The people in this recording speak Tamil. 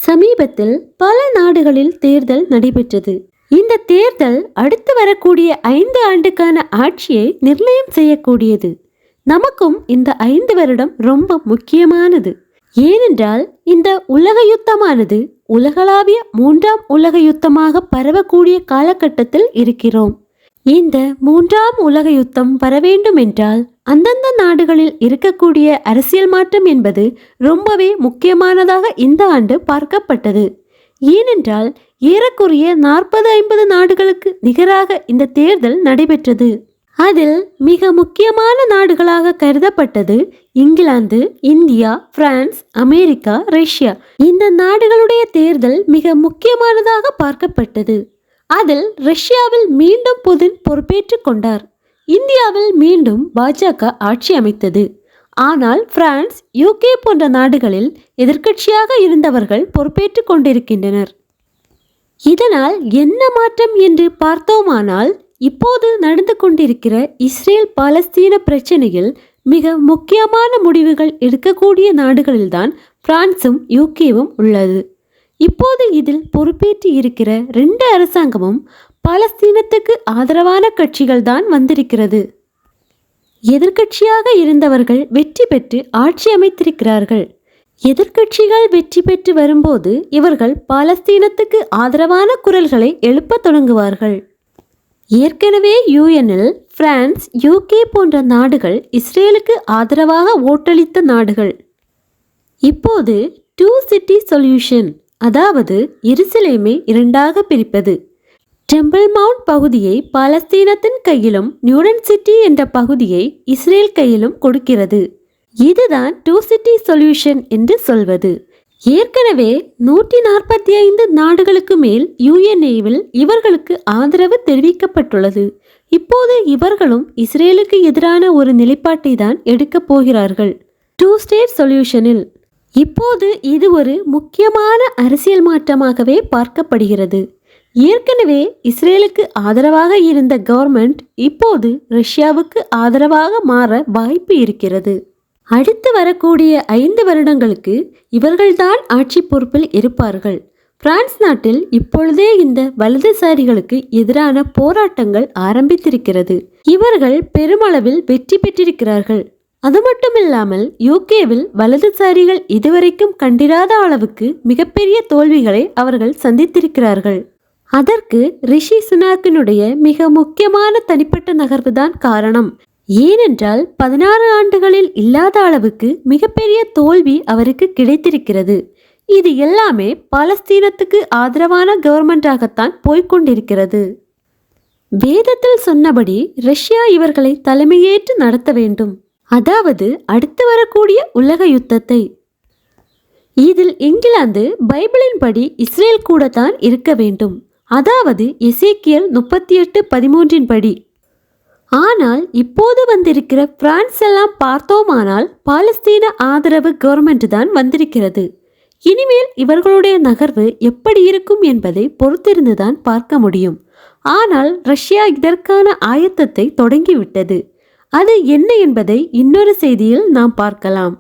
சமீபத்தில் பல நாடுகளில் தேர்தல் நடைபெற்றது. இந்த தேர்தல் அடுத்து வரக்கூடிய 5 ஆண்டுக்கான ஆட்சியை நிர்ணயம் செய்யக்கூடியது. நமக்கும் இந்த 5 வருடம் ரொம்ப முக்கியமானது. ஏனென்றால் இந்த உலக யுத்தமானது உலகளாவிய 3ஆம் உலக யுத்தமாக பரவக்கூடிய காலகட்டத்தில் இருக்கிறோம். இந்த 3ஆம் உலக யுத்தம் வர வேண்டும் என்றால் அந்தந்த நாடுகளில் இருக்கக்கூடிய அரசியல் மாற்றம் என்பது ரொம்பவே முக்கியமானதாக இந்த ஆண்டு பார்க்கப்பட்டது. ஏனென்றால் ஏறக்குறைய 40-50 நாடுகளுக்கு நிகராக இந்த தேர்தல் நடைபெற்றது. அதில் மிக முக்கியமான நாடுகளாக கருதப்பட்டது England, India, France, America, Russia. இந்த நாடுகளுடைய தேர்தல் மிக முக்கியமானதாக பார்க்கப்பட்டது. அதில் ரஷ்யாவில் மீண்டும் புதின் பொறுப்பேற்றுக் கொண்டார். இந்தியாவில் மீண்டும் பாஜக ஆட்சி அமைத்தது. ஆனால் பிரான்ஸ், யூகே போன்ற நாடுகளில் எதிர்க்கட்சியாக இருந்தவர்கள் பொறுப்பேற்றுக் கொண்டிருக்கின்றனர். இதனால் என்ன மாற்றம் என்று பார்த்தோமானால், இப்போது நடந்து கொண்டிருக்கிற இஸ்ரேல் பாலஸ்தீன பிரச்சனையில் மிக முக்கியமான முடிவுகள் எடுக்கக்கூடிய நாடுகளில்தான் பிரான்சும் யூகேவும் உள்ளது. இப்போது இதில் பொறுப்பேற்று இருக்கிற 2 அரசாங்கமும் பாலஸ்தீனத்துக்கு ஆதரவான கட்சிகள் தான் வந்திருக்கிறது. எதிர்க்கட்சியாக இருந்தவர்கள் வெற்றி பெற்று ஆட்சி அமைத்திருக்கிறார்கள். எதிர்க்கட்சிகள் வெற்றி பெற்று வரும்போது இவர்கள் பாலஸ்தீனத்துக்கு ஆதரவான குரல்களை எழுப்ப தொடங்குவார்கள். ஏற்கனவே யுஎன்னில் பிரான்ஸ், யூகே போன்ற நாடுகள் இஸ்ரேலுக்கு ஆதரவாக ஓட்டளித்த நாடுகள். இப்போது 2 சிட்டி சொல்யூஷன், அதாவது எருசலேமை 2ஆக பிரிப்பது, டெம்பிள் மவுண்ட் பகுதியை பாலஸ்தீனத்தின் கையிலும் நியூடன் சிட்டி என்ற பகுதியை இஸ்ரேல் கையிலும் கொடுக்கிறது. இதுதான் 2 சிட்டி சொல்யூஷன் என்று சொல்வது. ஏற்கனவே 145 நாடுகளுக்கு மேல் யுஎன்ஏவில் இவர்களுக்கு ஆதரவு தெரிவிக்கப்பட்டுள்ளது. இப்போது இவர்களும் இஸ்ரேலுக்கு எதிரான ஒரு நிலைப்பாட்டை தான் எடுக்கப் போகிறார்கள் 2 ஸ்டேட் சொல்யூஷனில். இப்போது இது ஒரு முக்கியமான அரசியல் மாற்றமாகவே பார்க்கப்படுகிறது. ஏற்கனவே இஸ்ரேலுக்கு ஆதரவாக இருந்த கவர்மெண்ட் இப்போது ரஷ்யாவுக்கு ஆதரவாக மாற வாய்ப்பு இருக்கிறது. அடுத்து வரக்கூடிய 5 வருடங்களுக்கு இவர்கள்தான் ஆட்சி பொறுப்பில் இருப்பார்கள். பிரான்ஸ் நாட்டில் இப்பொழுதே இந்த வலதுசாரிகளுக்கு எதிரான போராட்டங்கள் ஆரம்பித்திருக்கிறது. இவர்கள் பெருமளவில் வெற்றி பெற்றிருக்கிறார்கள். அது மட்டுமில்லாமல் யூகேவில் வலதுசாரிகள் இதுவரைக்கும் கண்டிராத அளவுக்கு மிகப்பெரிய தோல்விகளை அவர்கள் சந்தித்திருக்கிறார்கள். அதற்கு ரிஷி சுனாக்கினுடைய மிக முக்கியமான தனிப்பட்ட நகர்வுதான் காரணம். ஏனென்றால் 16 ஆண்டுகளில் இல்லாத அளவுக்கு மிகப்பெரிய தோல்வி அவருக்கு கிடைத்திருக்கிறது. இது எல்லாமே பாலஸ்தீனத்துக்கு ஆதரவான கவர்மெண்டாகத்தான் போய்கொண்டிருக்கிறது. வேதத்தில் சொன்னபடி ரஷ்யா இவர்களை தலைமையேற்று நடத்த வேண்டும். அதாவது அடுத்து வரக்கூடிய உலக யுத்தத்தை. இதில் இங்கிலாந்து பைபிளின் படி இஸ்ரேல் கூட தான் இருக்க வேண்டும். அதாவது எசேக்கியல் 38:13 படி. ஆனால் இப்போது வந்திருக்கிற பிரான்ஸ் எல்லாம் பார்த்தோமானால் பாலஸ்தீன ஆதரவு கவர்மெண்ட் தான் வந்திருக்கிறது. இனிமேல் இவர்களுடைய நகர்வு எப்படி இருக்கும் என்பதை பொறுத்திருந்துதான் பார்க்க முடியும். ஆனால் ரஷ்யா இதற்கான ஆயத்தத்தை தொடங்கிவிட்டது. அது என்ன என்பதை இன்னொரு செய்தியில் நாம் பார்க்கலாம்.